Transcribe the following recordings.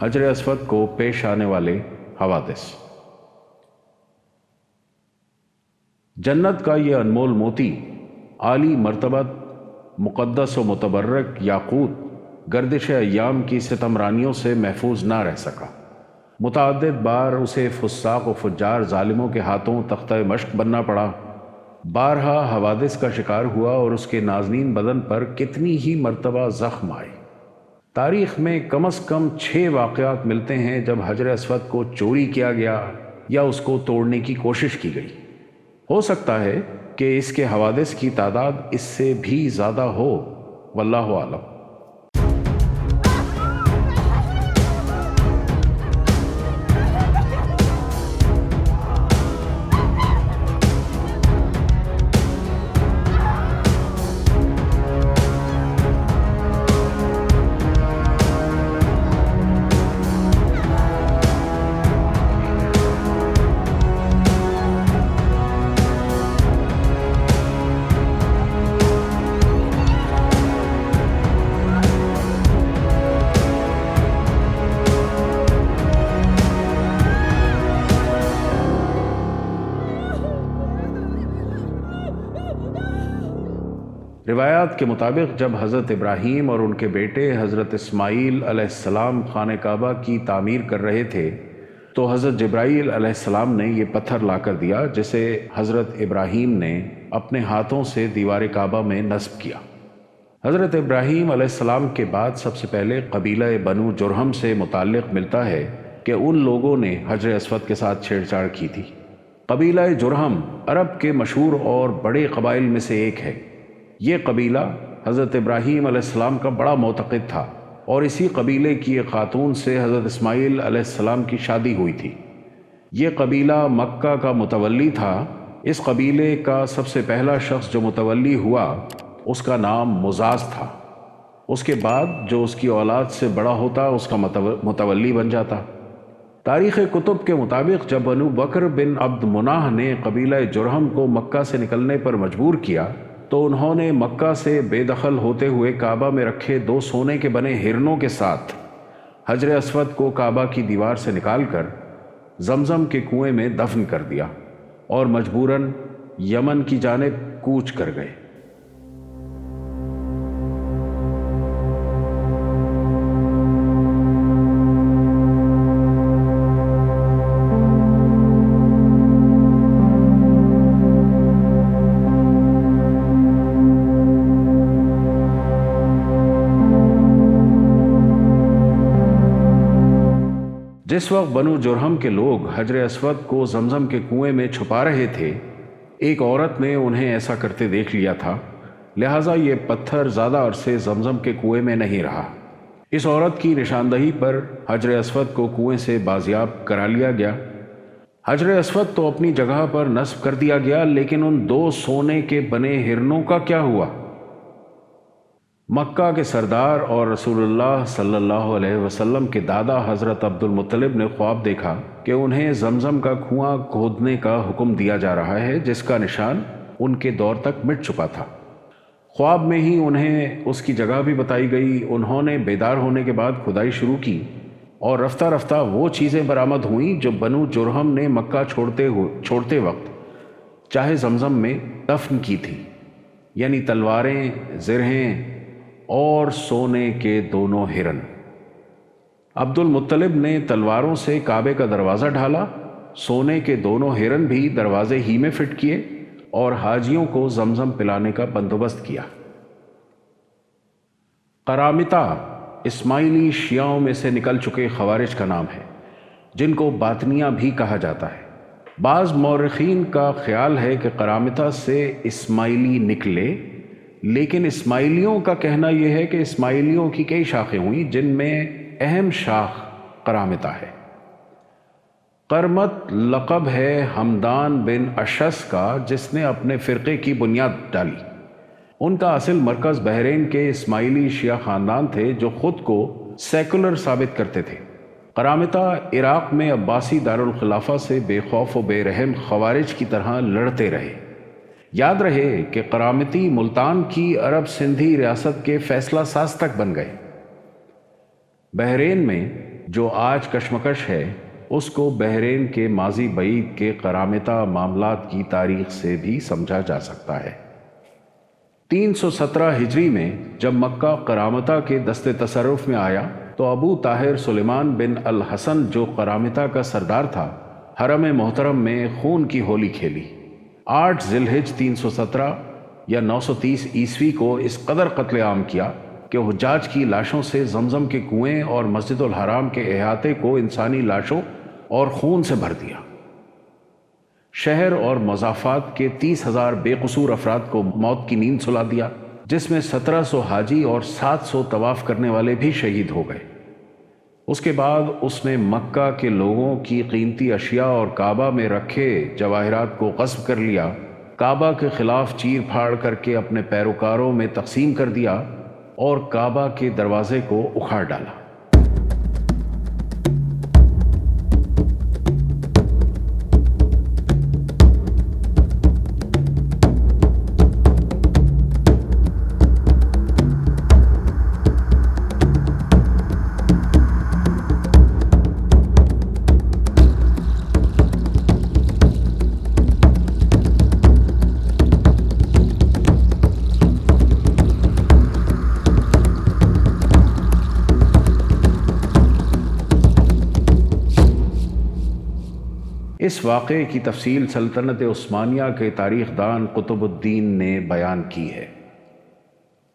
حجر اسود کو پیش آنے والے حوادث۔ جنت کا یہ انمول موتی، عالی مرتبت، مقدس و متبرک یاقوت گردش ایام کی ستمرانیوں سے محفوظ نہ رہ سکا۔ متعدد بار اسے فساق و فجار ظالموں کے ہاتھوں تختہ مشق بننا پڑا، بارہا حوادث کا شکار ہوا اور اس کے نازنین بدن پر کتنی ہی مرتبہ زخم آئے۔ تاریخ میں کم از کم 6 واقعات ملتے ہیں جب حجر اسود کو چوری کیا گیا یا اس کو توڑنے کی کوشش کی گئی۔ ہو سکتا ہے کہ اس کے حوادث کی تعداد اس سے بھی زیادہ ہو، واللہ اعلم۔ روایات کے مطابق جب حضرت ابراہیم اور ان کے بیٹے حضرت اسماعیل علیہ السلام خانہ کعبہ کی تعمیر کر رہے تھے تو حضرت جبرائیل علیہ السلام نے یہ پتھر لا کر دیا جسے حضرت ابراہیم نے اپنے ہاتھوں سے دیوار کعبہ میں نصب کیا۔ حضرت ابراہیم علیہ السلام کے بعد سب سے پہلے قبیلہ بنو جرہم سے متعلق ملتا ہے کہ ان لوگوں نے حجر اسود کے ساتھ چھیڑ چھاڑ کی تھی۔ قبیلہ جرہم عرب کے مشہور اور بڑے قبائل میں سے ایک ہے۔ یہ قبیلہ حضرت ابراہیم علیہ السلام کا بڑا معتقد تھا اور اسی قبیلے کی ایک خاتون سے حضرت اسماعیل علیہ السلام کی شادی ہوئی تھی۔ یہ قبیلہ مکہ کا متولی تھا۔ اس قبیلے کا سب سے پہلا شخص جو متولی ہوا اس کا نام مزاز تھا۔ اس کے بعد جو اس کی اولاد سے بڑا ہوتا اس کا متولی بن جاتا۔ تاریخ کتب کے مطابق جب بنو بکر بن عبد مناہ نے قبیلہ جرہم کو مکہ سے نکلنے پر مجبور کیا تو انہوں نے مکہ سے بے دخل ہوتے ہوئے کعبہ میں رکھے 2 سونے کے بنے ہرنوں کے ساتھ حجر اسود کو کعبہ کی دیوار سے نکال کر زمزم کے کنویں میں دفن کر دیا اور مجبوراً یمن کی جانب کوچ کر گئے۔ جس وقت بنو جرہم کے لوگ حجر اسود کو زمزم کے کنویں میں چھپا رہے تھے، ایک عورت نے انہیں ایسا کرتے دیکھ لیا تھا، لہٰذا یہ پتھر زیادہ عرصے زمزم کے کنویں میں نہیں رہا۔ اس عورت کی نشاندہی پر حجر اسود کو کنویں سے بازیاب کرا لیا گیا۔ حجر اسود تو اپنی جگہ پر نصب کر دیا گیا، لیکن ان 2 سونے کے بنے ہرنوں کا کیا ہوا؟ مکہ کے سردار اور رسول اللہ صلی اللہ علیہ وسلم کے دادا حضرت عبد المطلب نے خواب دیکھا کہ انہیں زمزم کا کنواں کھودنے کا حکم دیا جا رہا ہے جس کا نشان ان کے دور تک مٹ چکا تھا۔ خواب میں ہی انہیں اس کی جگہ بھی بتائی گئی۔ انہوں نے بیدار ہونے کے بعد کھدائی شروع کی اور رفتہ رفتہ وہ چیزیں برآمد ہوئیں جو بنو جرہم نے مکہ چھوڑتے وقت چاہے زمزم میں دفن کی تھی، یعنی تلواریں، زرہیں اور سونے کے 2 ہرن۔ عبد المطلب نے تلواروں سے کعبے کا دروازہ ڈھالا، سونے کے 2 ہرن بھی دروازے ہی میں فٹ کیے اور حاجیوں کو زمزم پلانے کا بندوبست کیا۔ قرامطہ اسماعیلی شیعوں میں سے نکل چکے خوارج کا نام ہے، جن کو باطنیہ بھی کہا جاتا ہے۔ بعض مورخین کا خیال ہے کہ قرامطہ سے اسماعیلی نکلے، لیکن اسماعیلیوں کا کہنا یہ ہے کہ اسماعیلیوں کی کئی شاخیں ہوئیں جن میں اہم شاخ قرامطہ ہے۔ قرمط لقب ہے حمدان بن اشعث کا جس نے اپنے فرقے کی بنیاد ڈالی۔ ان کا اصل مرکز بحرین کے اسماعیلی شیعہ خاندان تھے جو خود کو سیکولر ثابت کرتے تھے۔ قرامطہ عراق میں عباسی دارالخلافہ سے بے خوف و بے رحم خوارج کی طرح لڑتے رہے۔ یاد رہے کہ قرامطی ملتان کی عرب سندھی ریاست کے فیصلہ ساز تک بن گئے۔ بحرین میں جو آج کشمکش ہے اس کو بحرین کے ماضی بعید کے کرامتہ معاملات کی تاریخ سے بھی سمجھا جا سکتا ہے۔ 317 ہجری میں جب مکہ کرامتہ کے دست تصرف میں آیا تو ابو طاہر سلیمان بن الحسن جو کرامتہ کا سردار تھا، حرم محترم میں خون کی ہولی کھیلی۔ 8 ذی الحجہ 317 یا 930 عیسوی کو اس قدر قتل عام کیا کہ حجاج کی لاشوں سے زمزم کے کنویں اور مسجد الحرام کے احاطے کو انسانی لاشوں اور خون سے بھر دیا۔ شہر اور مضافات کے 30,000 بے قصور افراد کو موت کی نیند سلا دیا، جس میں 1700 حاجی اور 700 طواف کرنے والے بھی شہید ہو گئے۔ اس کے بعد اس نے مکہ کے لوگوں کی قیمتی اشیاء اور کعبہ میں رکھے جواہرات کو غصب کر لیا، کعبہ کے خلاف چیر پھاڑ کر کے اپنے پیروکاروں میں تقسیم کر دیا اور کعبہ کے دروازے کو اکھاڑ ڈالا۔ اس واقعے کی تفصیل سلطنت عثمانیہ کے تاریخ دان قطب الدین نے بیان کی ہے۔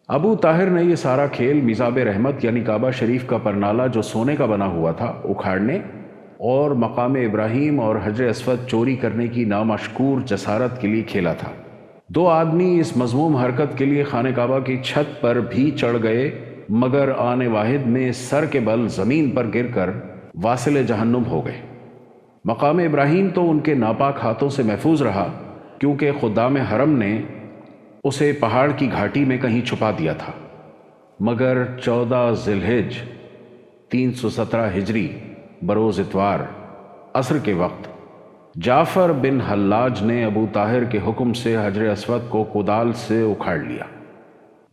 ابو طاہر نے یہ سارا کھیل میزاب رحمت یعنی کعبہ شریف کا پرنالہ جو سونے کا بنا ہوا تھا اکھاڑنے اور مقام ابراہیم اور حجر اسود چوری کرنے کی نامشکور جسارت کے لیے کھیلا تھا۔ 2 آدمی اس مذموم حرکت کے لیے خانہ کعبہ کی چھت پر بھی چڑھ گئے، مگر آن واحد میں سر کے بل زمین پر گر کر واصل جہنم ہو گئے۔ مقام ابراہیم تو ان کے ناپاک ہاتھوں سے محفوظ رہا، کیونکہ خدام حرم نے اسے پہاڑ کی گھاٹی میں کہیں چھپا دیا تھا، مگر 14 ذی الحجہ 317 ہجری بروز اتوار عصر کے وقت جعفر بن حلاج نے ابو طاہر کے حکم سے حجر اسود کو کدال سے اکھاڑ لیا۔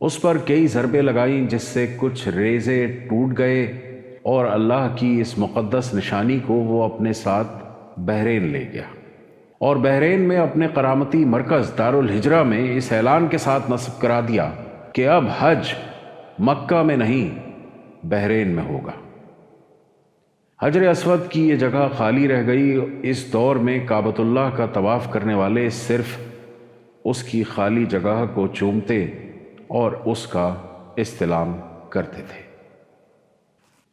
اس پر کئی ضربیں لگائیں جس سے کچھ ریزے ٹوٹ گئے، اور اللہ کی اس مقدس نشانی کو وہ اپنے ساتھ بحرین لے گیا، اور بحرین میں اپنے کرامتی مرکز دارالہجرہ میں اس اعلان کے ساتھ نصب کرا دیا کہ اب حج مکہ میں نہیں بحرین میں ہوگا۔ حجر اسود کی یہ جگہ خالی رہ گئی۔ اس دور میں کعبۃ اللہ کا طواف کرنے والے صرف اس کی خالی جگہ کو چومتے اور اس کا استلام کرتے تھے۔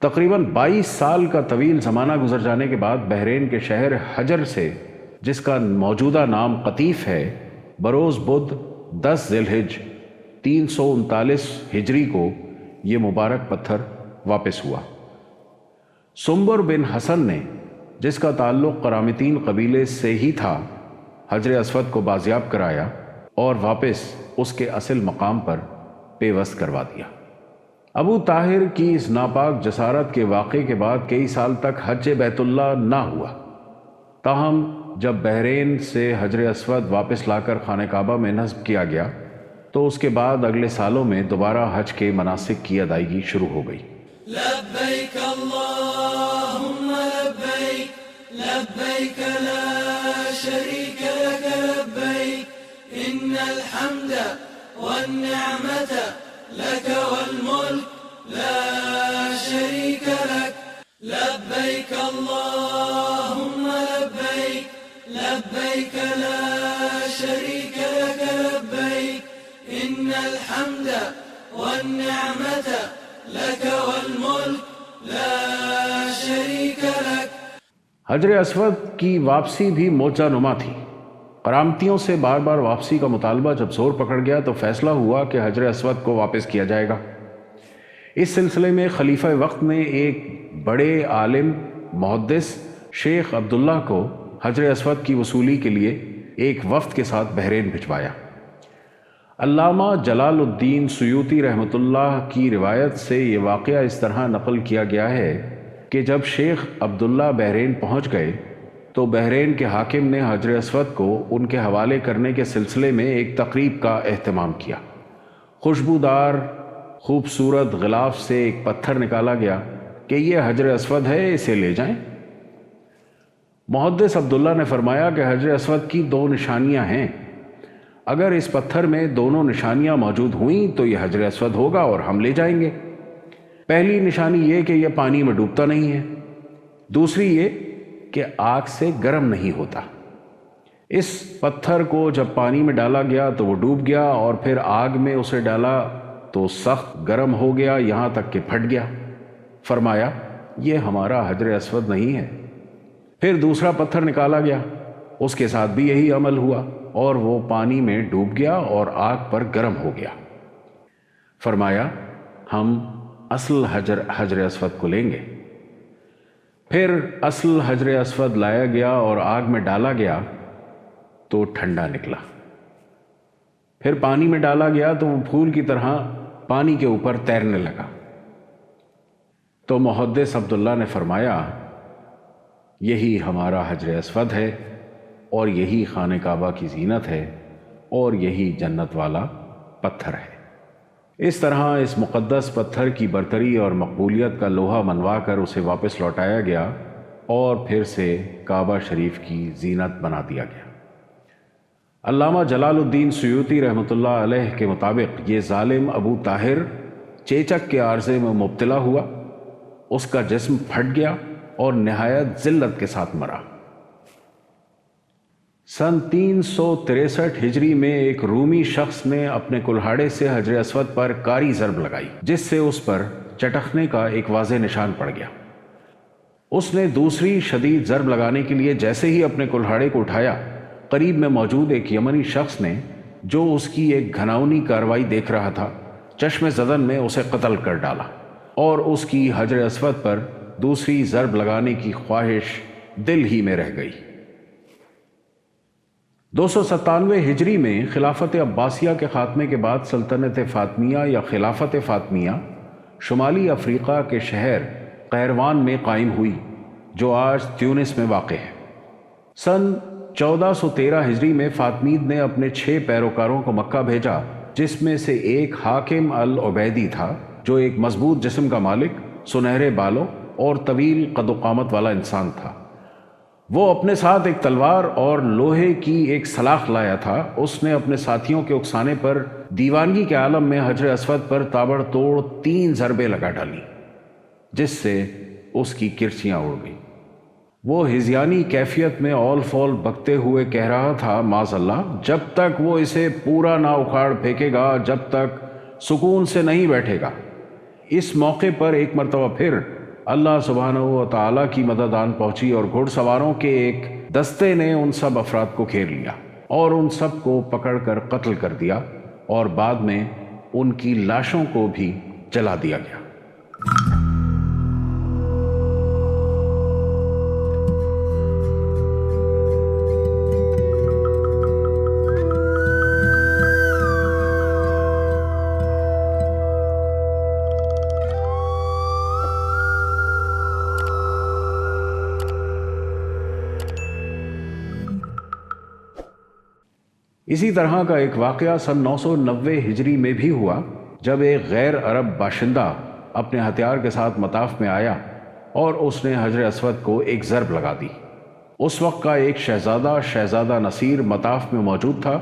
تقریباً 22 سال کا طویل زمانہ گزر جانے کے بعد بحرین کے شہر حجر سے، جس کا موجودہ نام قطیف ہے، بروز بدھ 10 ذی الحجہ 339 ہجری کو یہ مبارک پتھر واپس ہوا۔ سنبر بن حسن نے، جس کا تعلق قرامتین قبیلے سے ہی تھا، حجر اسود کو بازیاب کرایا اور واپس اس کے اصل مقام پر پیوست کروا دیا۔ ابو طاہر کی اس ناپاک جسارت کے واقعے کے بعد کئی سال تک حج بیت اللہ نہ ہوا، تاہم جب بحرین سے حجر اسود واپس لا کر خانہ کعبہ میں نصب کیا گیا تو اس کے بعد اگلے سالوں میں دوبارہ حج کے مناسک کی ادائیگی شروع ہو گئی۔ لبیک اللہم لبیک لبیک لا شریک لک لبیک ان الحمد والنعمت لك والملك لا شريك لك لبيك اللهم لبيك لبيك لا شريك لك لبيك إن الحمد والنعمة لك والملك لا شريك لك۔ حجر اسود کی واپسی بھی موجہ نما تھی۔ کرامتیوں سے بار بار واپسی کا مطالبہ جب زور پکڑ گیا تو فیصلہ ہوا کہ حجر اسود کو واپس کیا جائے گا۔ اس سلسلے میں خلیفہ وقت نے ایک بڑے عالم محدث شیخ عبداللہ کو حجر اسود کی وصولی کے لیے ایک وفد کے ساتھ بحرین بھجوایا۔ علامہ جلال الدین سیوطی رحمۃ اللہ کی روایت سے یہ واقعہ اس طرح نقل کیا گیا ہے کہ جب شیخ عبداللہ بحرین پہنچ گئے تو بحرین کے حاکم نے حجر اسود کو ان کے حوالے کرنے کے سلسلے میں ایک تقریب کا اہتمام کیا۔ خوشبودار خوبصورت غلاف سے ایک پتھر نکالا گیا کہ یہ حجر اسود ہے، اسے لے جائیں۔ محدث عبداللہ نے فرمایا کہ حجر اسود کی 2 نشانیاں ہیں، اگر اس پتھر میں دونوں نشانیاں موجود ہوئیں تو یہ حجر اسود ہوگا اور ہم لے جائیں گے۔ پہلی نشانی یہ کہ یہ پانی میں ڈوبتا نہیں ہے، دوسری یہ کہ آگ سے گرم نہیں ہوتا۔ اس پتھر کو جب پانی میں ڈالا گیا تو وہ ڈوب گیا، اور پھر آگ میں اسے ڈالا تو سخت گرم ہو گیا یہاں تک کہ پھٹ گیا۔ فرمایا یہ ہمارا حجر اسود نہیں ہے۔ پھر دوسرا پتھر نکالا گیا، اس کے ساتھ بھی یہی عمل ہوا اور وہ پانی میں ڈوب گیا اور آگ پر گرم ہو گیا۔ فرمایا ہم اصل حجر اسود کو لیں گے۔ پھر اصل حجر اسود لایا گیا اور آگ میں ڈالا گیا تو ٹھنڈا نکلا۔ پھر پانی میں ڈالا گیا تو وہ پھول کی طرح پانی کے اوپر تیرنے لگا۔ تو محدث عبداللہ نے فرمایا یہی ہمارا حجر اسود ہے اور یہی خانہ کعبہ کی زینت ہے اور یہی جنت والا پتھر ہے۔ اس طرح اس مقدس پتھر کی برتری اور مقبولیت کا لوہا منوا کر اسے واپس لوٹایا گیا اور پھر سے کعبہ شریف کی زینت بنا دیا گیا۔ علامہ جلال الدین سیوطی رحمۃ اللہ علیہ کے مطابق یہ ظالم ابو طاہر چیچک کے عارضے میں مبتلا ہوا، اس کا جسم پھٹ گیا اور نہایت ذلت کے ساتھ مرا۔ سن 363 ہجری میں ایک رومی شخص نے اپنے کلہاڑے سے حجر اسود پر کاری ضرب لگائی، جس سے اس پر چٹکنے کا ایک واضح نشان پڑ گیا۔ اس نے دوسری شدید ضرب لگانے کے لیے جیسے ہی اپنے کلہاڑے کو اٹھایا، قریب میں موجود ایک یمنی شخص نے جو اس کی ایک گھناؤنی کارروائی دیکھ رہا تھا، چشم زدن میں اسے قتل کر ڈالا اور اس کی حجر اسود پر دوسری ضرب لگانے کی خواہش دل ہی میں رہ گئی۔ 297 ہجری میں خلافت عباسیہ کے خاتمے کے بعد سلطنت فاطمیہ یا خلافت فاطمیہ شمالی افریقہ کے شہر قیروان میں قائم ہوئی، جو آج تیونس میں واقع ہے۔ سن 1413 ہجری میں فاطمید نے اپنے 6 پیروکاروں کو مکہ بھیجا، جس میں سے ایک حاکم العبیدی تھا، جو ایک مضبوط جسم کا مالک، سنہرے بالوں اور طویل قد و قامت والا انسان تھا۔ وہ اپنے ساتھ ایک تلوار اور لوہے کی ایک سلاخ لایا تھا۔ اس نے اپنے ساتھیوں کے اکسانے پر دیوانگی کے عالم میں حجر اسود پر تابڑ توڑ 3 ضربیں لگا ڈالی، جس سے اس کی کرچیاں اڑ گئیں۔ وہ ہذیانی کیفیت میں اول فول بکتے ہوئے کہہ رہا تھا، معاذ اللہ، جب تک وہ اسے پورا نہ اکھاڑ پھینکے گا، جب تک سکون سے نہیں بیٹھے گا۔ اس موقع پر ایک مرتبہ پھر اللہ سبحانہ و تعالیٰ کی مدد آن پہنچی اور گھڑ سواروں کے ایک دستے نے ان سب افراد کو گھیر لیا اور ان سب کو پکڑ کر قتل کر دیا، اور بعد میں ان کی لاشوں کو بھی جلا دیا گیا۔ اسی طرح کا ایک واقعہ سن 990 ہجری میں بھی ہوا، جب ایک غیر عرب باشندہ اپنے ہتھیار کے ساتھ مطاف میں آیا اور اس نے حجر اسود کو ایک ضرب لگا دی۔ اس وقت کا ایک شہزادہ نصیر مطاف میں موجود تھا،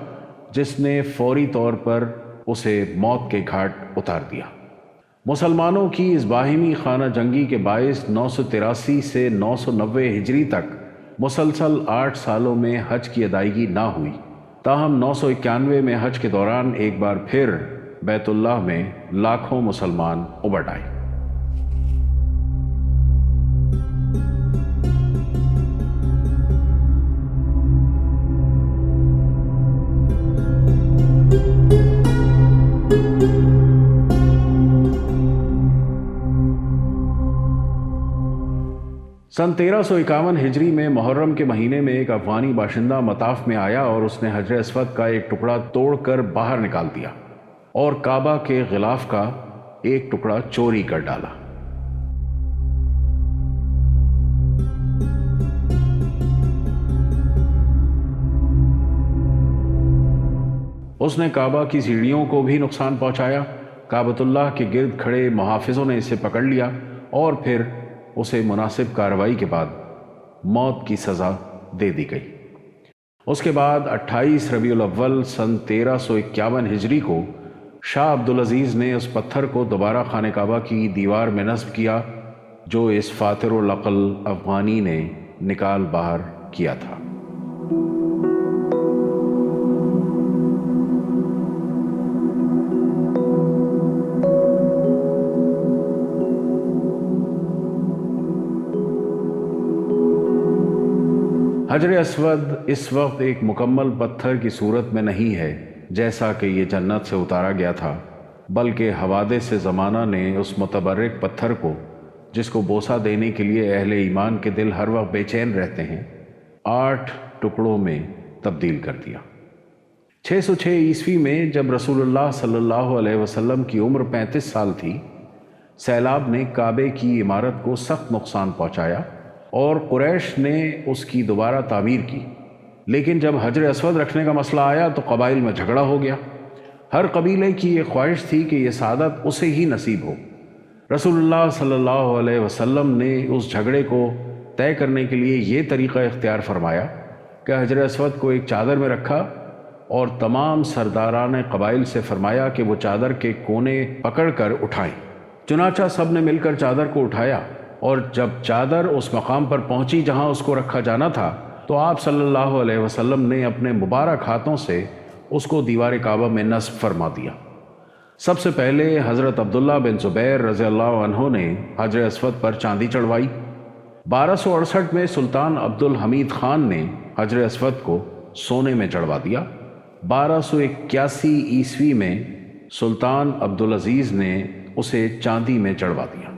جس نے فوری طور پر اسے موت کے گھاٹ اتار دیا۔ مسلمانوں کی اس باہمی خانہ جنگی کے باعث 983 سے 990 ہجری تک مسلسل 8 سالوں میں حج کی ادائیگی نہ ہوئی، تاہم 991 میں حج کے دوران ایک بار پھر بیت اللہ میں لاکھوں مسلمان امٹ آئے۔ سن 1351 ہجری میں محرم کے مہینے میں ایک افغانی باشندہ مطاف میں آیا اور اس نے حجر اسود کا ایک ٹکڑا توڑ کر باہر نکال دیا اور کعبہ کے غلاف کا ایک ٹکڑا چوری کر ڈالا۔ اس نے کعبہ کی سیڑھیوں کو بھی نقصان پہنچایا۔ کعبۃ اللہ کے گرد کھڑے محافظوں نے اسے پکڑ لیا اور پھر اسے مناسب کارروائی کے بعد موت کی سزا دے دی گئی۔ اس کے بعد 28 ربیع الاول سن 1351 ہجری کو شاہ عبدالعزیز نے اس پتھر کو دوبارہ خانہ کعبہ کی دیوار میں نصب کیا جو اس فاتر العقل افغانی نے نکال باہر کیا تھا۔ حجر اسود اس وقت ایک مکمل پتھر کی صورت میں نہیں ہے جیسا کہ یہ جنت سے اتارا گیا تھا، بلکہ حوادث زمانہ نے اس متبرک پتھر کو، جس کو بوسہ دینے کے لیے اہل ایمان کے دل ہر وقت بے چین رہتے ہیں، 8 ٹکڑوں میں تبدیل کر دیا۔ 606 عیسوی میں جب رسول اللہ صلی اللہ علیہ وسلم کی عمر 35 سال تھی، سیلاب نے کعبے کی عمارت کو سخت نقصان پہنچایا اور قریش نے اس کی دوبارہ تعمیر کی، لیکن جب حجر اسود رکھنے کا مسئلہ آیا تو قبائل میں جھگڑا ہو گیا۔ ہر قبیلے کی یہ خواہش تھی کہ یہ سعادت اسے ہی نصیب ہو۔ رسول اللہ صلی اللہ علیہ وسلم نے اس جھگڑے کو طے کرنے کے لیے یہ طریقہ اختیار فرمایا کہ حجر اسود کو ایک چادر میں رکھا اور تمام سرداران قبائل سے فرمایا کہ وہ چادر کے کونے پکڑ کر اٹھائیں۔ چنانچہ سب نے مل کر چادر کو اٹھایا، اور جب چادر اس مقام پر پہنچی جہاں اس کو رکھا جانا تھا تو آپ صلی اللہ علیہ وسلم نے اپنے مبارک ہاتھوں سے اس کو دیوار کعبہ میں نصب فرما دیا۔ سب سے پہلے حضرت عبداللہ بن زبیر رضی اللہ عنہ نے حجر اسود پر چاندی چڑھوائی۔ 1268 میں سلطان عبد الحمید خان نے حجر اسود کو سونے میں چڑھوا دیا۔ 1281 عیسوی میں سلطان عبدالعزیز نے اسے چاندی میں چڑھوا دیا۔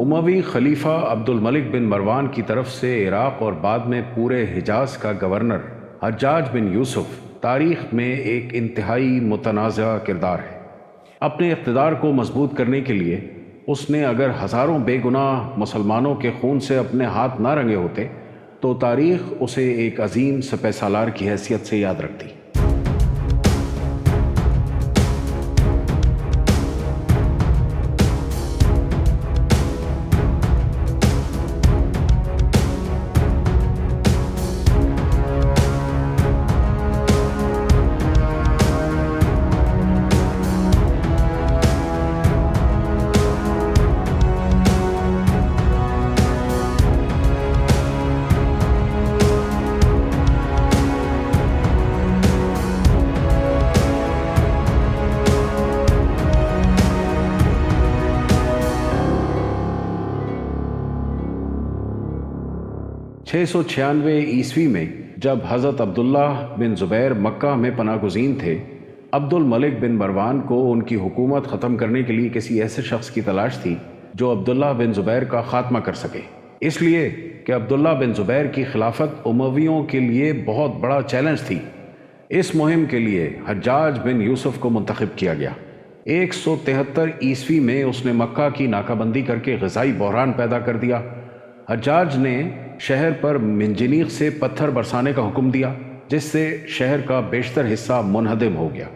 اموی خلیفہ عبد الملک بن مروان کی طرف سے عراق اور بعد میں پورے حجاز کا گورنر حجاج بن یوسف تاریخ میں ایک انتہائی متنازع کردار ہے۔ اپنے اقتدار کو مضبوط کرنے کے لیے اس نے اگر ہزاروں بے گناہ مسلمانوں کے خون سے اپنے ہاتھ نہ رنگے ہوتے تو تاریخ اسے ایک عظیم سپہ سالار کی حیثیت سے یاد رکھتی۔ سو 96 عیسوی میں جب حضرت عبداللہ بن زبیر مکہ میں پناہ گزین تھے، عبد الملک بن مروان کو ان کی حکومت ختم کرنے کے لیے کسی ایسے شخص کی تلاش تھی جو عبداللہ بن زبیر کا خاتمہ کر سکے، اس لیے کہ عبداللہ بن زبیر کی خلافت امویوں کے لیے بہت بڑا چیلنج تھی۔ اس مہم کے لیے حجاج بن یوسف کو منتخب کیا گیا۔ 173 عیسوی میں اس نے مکہ کی ناکہ بندی کر کے غذائی بحران پیدا کر دیا۔ حجاج نے شہر پر منجنیق سے پتھر برسانے کا حکم دیا، جس سے شہر کا بیشتر حصہ منہدم ہو گیا۔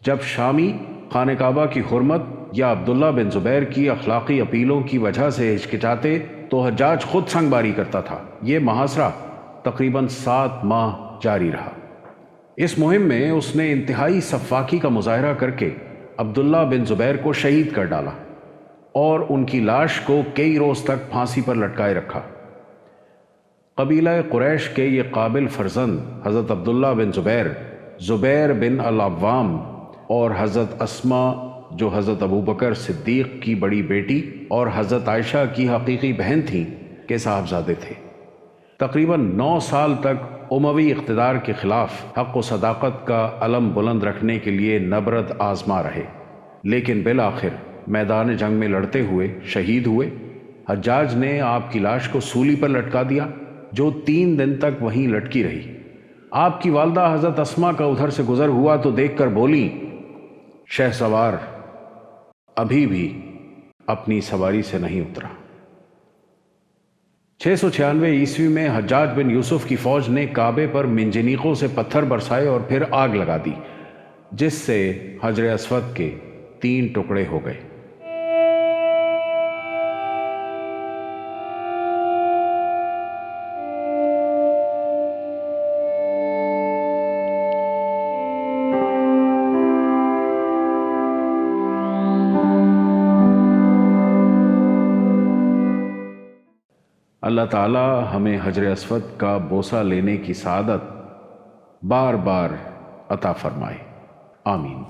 جب شامی خانہ کعبہ کی حرمت یا عبداللہ بن زبیر کی اخلاقی اپیلوں کی وجہ سے ہچکچاتے تو حجاج خود سنگ باری کرتا تھا۔ یہ محاصرہ تقریباً 7 ماہ جاری رہا۔ اس مہم میں اس نے انتہائی سفاکی کا مظاہرہ کر کے عبداللہ بن زبیر کو شہید کر ڈالا اور ان کی لاش کو کئی روز تک پھانسی پر لٹکائے رکھا۔ قبیلہ قریش کے یہ قابل فرزند حضرت عبداللہ بن زبیر، زبیر بن العوام اور حضرت اسماء جو حضرت ابوبکر صدیق کی بڑی بیٹی اور حضرت عائشہ کی حقیقی بہن تھیں کے صاحبزادے تھے۔ تقریباً 9 سال تک اموی اقتدار کے خلاف حق و صداقت کا علم بلند رکھنے کے لیے نبرد آزما رہے، لیکن بالآخر میدان جنگ میں لڑتے ہوئے شہید ہوئے۔ حجاج نے آپ کی لاش کو سولی پر لٹکا دیا جو 3 دن تک وہیں لٹکی رہی۔ آپ کی والدہ حضرت اسماء کا ادھر سے گزر ہوا تو دیکھ کر بولی، شہسوار ابھی بھی اپنی سواری سے نہیں اترا۔ 696 عیسوی میں حجاج بن یوسف کی فوج نے کعبے پر منجنیقوں سے پتھر برسائے اور پھر آگ لگا دی، جس سے حجر اسود کے 3 ٹکڑے ہو گئے۔ اللہ تعالی ہمیں حجر اسود کا بوسہ لینے کی سعادت بار بار عطا فرمائے، آمین۔